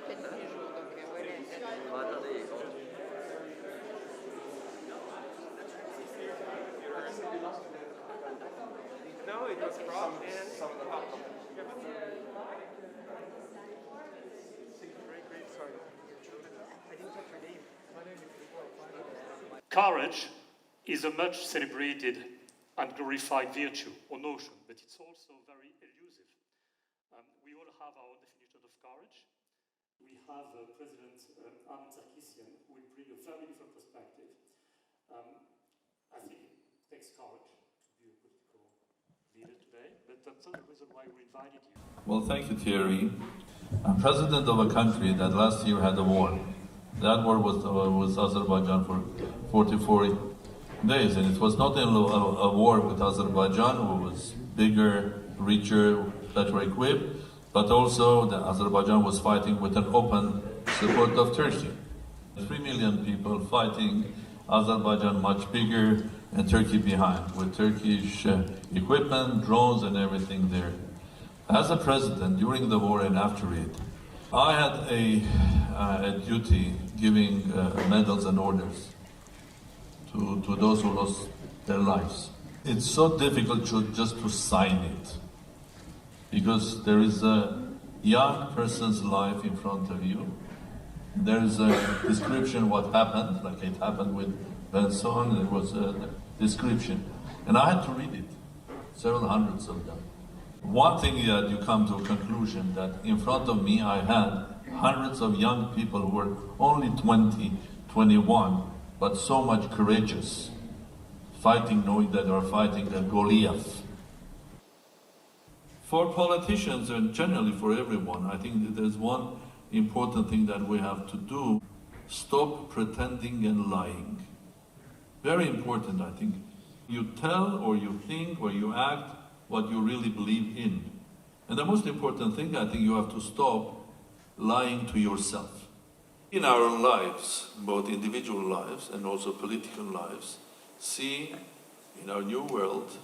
No, it was cropped and some of the Courage is a much celebrated and glorified virtue or notion, but it's also very elusive. We all have our definition of courage. We have President Ahmed Sarkisian, who will bring a very different perspective. I think it takes courage to be a political leader today, but that's not the reason why we invited you. Well, thank you, Thierry. I'm president of a country that last year had a war. That war was Azerbaijan for 44 days, and it was not only a war with Azerbaijan, who was bigger, richer, better equipped, but also that Azerbaijan was fighting with an open support of Turkey. 3 million people fighting, Azerbaijan much bigger, and Turkey behind, with Turkish equipment, drones, and everything there. As a president, during the war and after it, I had a duty giving medals and orders to those who lost their lives. It's so difficult just to sign it, because there is a young person's life in front of you. There is a description what happened, like it happened with Benson, there was a description. And I had to read it, several hundreds of them. One thing that you come to a conclusion that in front of me I had hundreds of young people who were only 20, 21, but so much courageous, fighting, knowing that they are fighting a Goliath. For politicians and generally for everyone, I think that there's one important thing that we have to do: stop pretending and lying. Very important, I think. You tell or you think or you act what you really believe in. And the most important thing, I think you have to stop lying to yourself. In our own lives, both individual lives and also political lives, see in our new world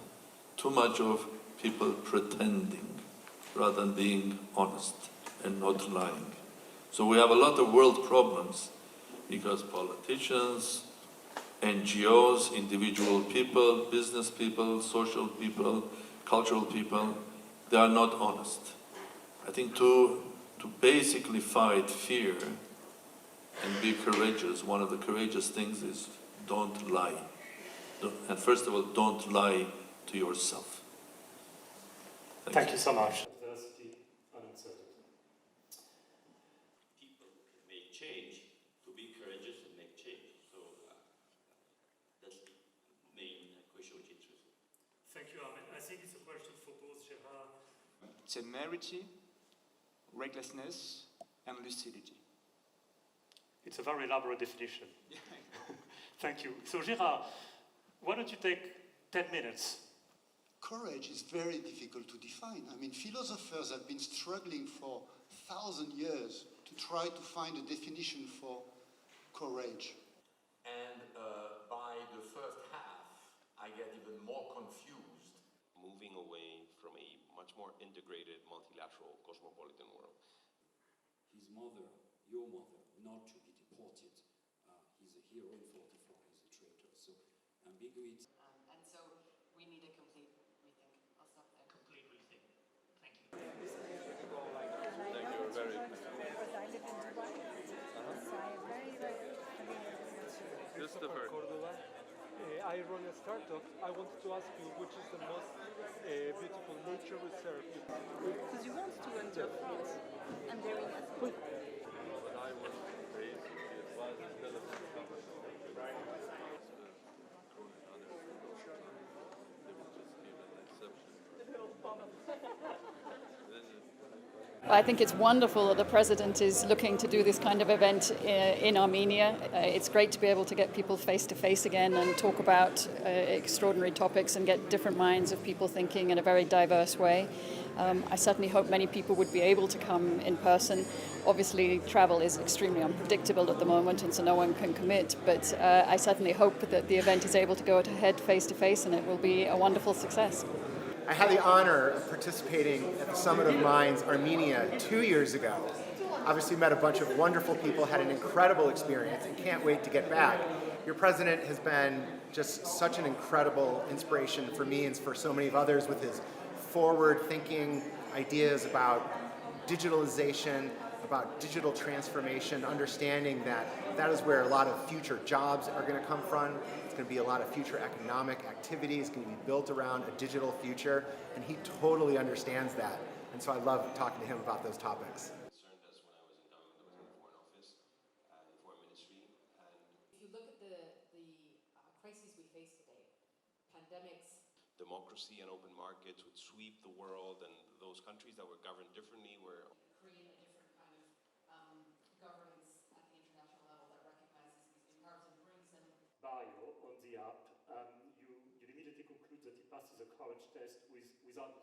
too much of people pretending rather than being honest and not lying. So we have a lot of world problems because politicians, NGOs, individual people, business people, social people, cultural people, they are not honest. I think to basically fight fear and be courageous, one of the courageous things is don't lie. And first of all, don't lie to yourself. Thank you so much. Adversity and uncertainty. People may change to be courageous and make change. So that's the main question which interests me. Thank you, Ahmed. I think it's a question for both Gerard. Temerity, recklessness, and lucidity. It's a very elaborate definition. Thank you. So Gerard, why don't you take 10 minutes? Courage is very difficult to define. I mean, philosophers have been struggling for 1,000 years to try to find a definition for courage. And by the first half, I get even more confused. Moving away from a much more integrated, multilateral, cosmopolitan world. His mother, your mother, not to be deported. He's a hero in 44, he's a traitor. So ambiguity. And so we need a complete rethink. I'll stop there. Complete rethink. Thank you. Thank you very much. Christopher. I run a startup. I wanted to ask you which is the most beautiful nature reserve. Because you want to interpret, and there it is. When I was raised, it was instead of I think it's wonderful that the president is looking to do this kind of event in Armenia. It's great to be able to get people face to face again and talk about extraordinary topics and get different minds of people thinking in a very diverse way. I certainly hope many people would be able to come in person. Obviously, travel is extremely unpredictable at the moment, and so no one can commit. But I certainly hope that the event is able to go ahead face to face, and it will be a wonderful success. I had the honor of participating at the Summit of Minds Armenia 2 years ago. Obviously met a bunch of wonderful people, had an incredible experience, and can't wait to get back. Your president has been just such an incredible inspiration for me and for so many of others with his forward-thinking ideas about digitalization, about digital transformation, understanding that that is where a lot of future jobs are going to come from. It's going to be a lot of future economic activity. It's going to be built around a digital future, and he totally understands that. And so I love talking to him about those topics. Democracy and open markets would sweep the world, and those countries that were governed differently were create a different kind of governance at the international level that recognizes these new powers and brings them. Bio on the app, you'll immediately conclude that he passes a courage test without